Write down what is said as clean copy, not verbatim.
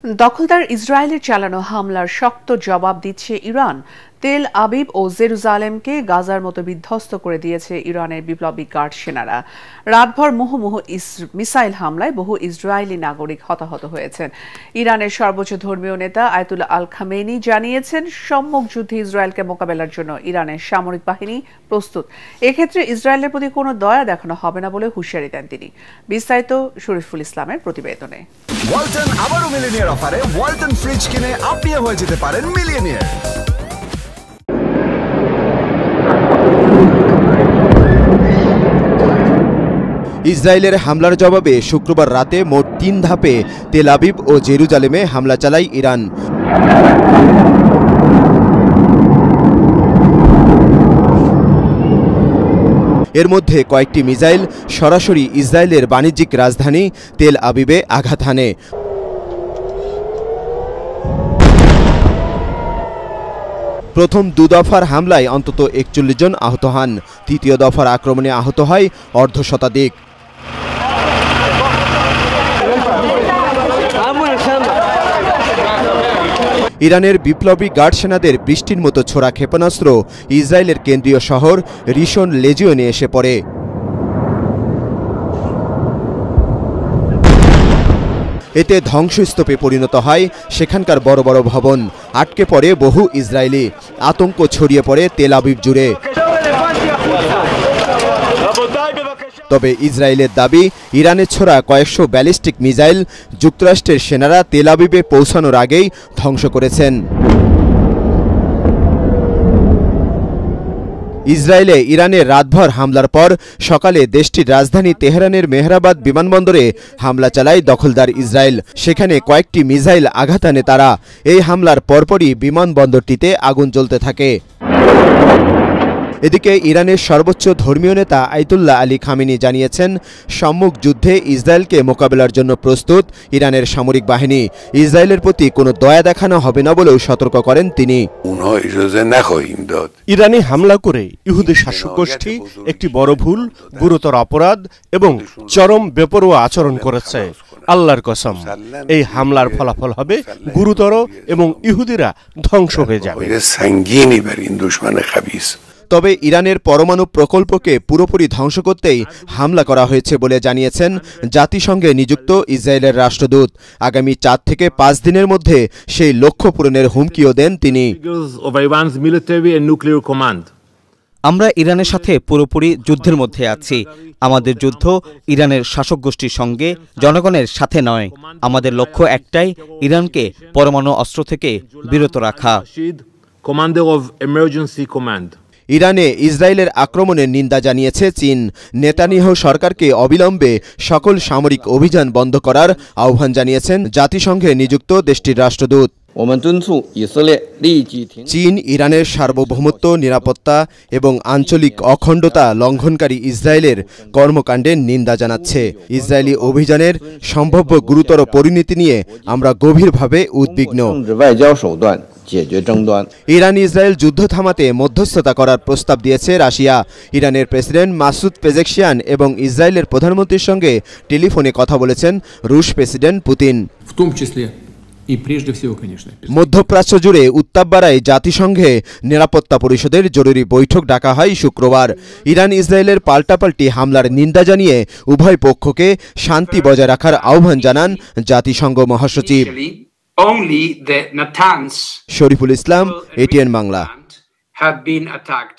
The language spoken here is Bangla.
দখলদার ইসরায়েলের চালানো হামলার শক্ত জবাব দিচ্ছে ইরান। তেল আবিব ও জেরুজালেমকে গাজার মতো বিধ্বস্ত করে দিয়েছে ইরানের বিপ্লবী গার্ড সেনারা। রাতভর মুহুর্মুহু মিসাইল হামলায় বহু ইসরায়েলি নাগরিক হতাহত হয়েছেন। ইরানের সর্বোচ্চ ধর্মীয় নেতা আয়াতুল্লাহ আল খামেনি জানিয়েছেন, সম্মুখ যুদ্ধে ইসরায়েলকে মোকাবেলার জন্য ইরানের সামরিক বাহিনী প্রস্তুত। এক্ষেত্রে ইসরায়েলের প্রতি কোনো দয়া দেখানো হবে না বলে হুঁশিয়ারি দেন তিনি। বিস্তারিত শরীফুল ইসলামের প্রতিবেদনে। ওয়ালটন আবারও মিলিয়নিয়ার অফারে ওয়ালটন ফ্রিজ কিনে আপনিও হয়ে যেতে পারেন মিলিয়নিয়ার। ইসরায়েলের হামলার জবাবে শুক্রবার রাতে মোট ৩ ধাপে তেল আবিব ও জেরুজালেমে হামলা চালায় ইরান। এর মধ্যে কয়েকটি মিসাইল সরাসরি ইসরায়েলের বাণিজ্যিক রাজধানী তেল আবিবে আঘাত হানে। প্রথম ২ দফার হামলায় অন্তত ৪১ জন আহত হন। তৃতীয় দফার আক্রমণে আহত হয় অর্ধশতাধিক। ইরানের বিপ্লবী গার্ড সেনাদের বৃষ্টির মতো ছোড়া ক্ষেপণাস্ত্র ইসরায়েলের কেন্দ্রীয় শহর রিশন লেজিওনে এসে পড়ে। এতে ধ্বংসস্তূপে পরিণত হয় সেখানকার বড় বড় ভবন। আটকে পড়ে বহু ইসরায়েলি। আতঙ্ক ছড়িয়ে পড়ে তেল আবিব জুড়ে। তবে ইসরায়েলের দাবি, ইরানের ছোড়া কয়েকশো ব্যালিস্টিক মিসাইল যুক্তরাষ্ট্রের সেনারা তেল আবিবে পৌঁছানোর আগেই ধ্বংস করেছেন। ইসরায়েলে ইরানের রাতভর হামলার পর সকালে দেশটির রাজধানী তেহরানের মেহরাবাদ বিমানবন্দরে হামলা চালায় দখলদার ইসরায়েল। সেখানে কয়েকটি মিসাইল আঘাত আনে তারা। এই হামলার পরপরই বিমানবন্দরটিতে আগুন জ্বলতে থাকে। এদিকে ইরানের সর্বোচ্চ ধর্মীয় নেতা আয়াতুল্লাহ আলী খামেনি জানিয়েছেন, সম্মুখ যুদ্ধে ইসরায়েলকে মোকাবেলার জন্য প্রস্তুত ইরানের সামরিক বাহিনী। ইসরায়েলের প্রতি কোনো দয়া দেখানো হবে না বলেও সতর্ক করেন তিনি। ইরানে হামলা করে ইহুদি শাসক গোষ্ঠী একটি বড় ভুল, গুরুতর অপরাধ এবং চরম বেপরোয়া আচরণ করেছে। আল্লাহর কসম, এই হামলার ফলাফল হবে গুরুতর এবং ইহুদিরা ধ্বংস হয়ে যাবে। তবে ইরানের পরমাণু প্রকল্পকে পুরোপুরি ধ্বংস করতেই হামলা করা হয়েছে বলে জানিয়েছেন জাতিসংঘে নিযুক্ত ইসরায়েলের রাষ্ট্রদূত। আগামী ৪ থেকে ৫ দিনের মধ্যে সেই লক্ষ্য পূরণের হুমকিও দেন তিনি। আমরা ইরানের সাথে পুরোপুরি যুদ্ধের মধ্যে আছি। আমাদের যুদ্ধ ইরানের শাসক গোষ্ঠীর সঙ্গে, জনগণের সাথে নয়। আমাদের লক্ষ্য একটাই, ইরানকে পরমাণু অস্ত্র থেকে বিরত রাখা। ইরানে ইসরায়েলের আক্রমণের নিন্দা জানিয়েছে চীন। নেতানিয়াহু সরকারকে অবিলম্বে সকল সামরিক অভিযান বন্ধ করার আহ্বান জানিয়েছেন জাতিসংঘে নিযুক্ত দেশটির রাষ্ট্রদূত। চীন ইরানের সার্বভৌমত্ব, নিরাপত্তা এবং আঞ্চলিক অখণ্ডতা লঙ্ঘনকারী ইসরায়েলের কর্মকাণ্ডের নিন্দা জানাচ্ছে। ইসরায়েলি অভিযানের সম্ভাব্য গুরুতর পরিণতি নিয়ে আমরা গভীরভাবে উদ্বিগ্ন। ইরান ইসরায়েল যুদ্ধ থামাতে মধ্যস্থতা করার প্রস্তাব দিয়েছে রাশিয়া। ইরানের প্রেসিডেন্ট মাসুদ পেজেকশিয়ান এবং ইসরায়েলের প্রধানমন্ত্রীর সঙ্গে টেলিফোনে কথা বলেছেন রুশ প্রেসিডেন্ট পুতিন। মধ্যপ্রাচ্য জুড়ে উত্তাপ বাড়ায় জাতিসংঘে নিরাপত্তা পরিষদের জরুরি বৈঠক ডাকা হয় শুক্রবার। ইরান ইসরায়েলের পাল্টাপাল্টি হামলার নিন্দা জানিয়ে উভয় পক্ষকে শান্তি বজায় রাখার আহ্বান জানান জাতিসংঘ মহাসচিব। Only the Natanz Shariful Islam, ATN Bangla. have been attacked.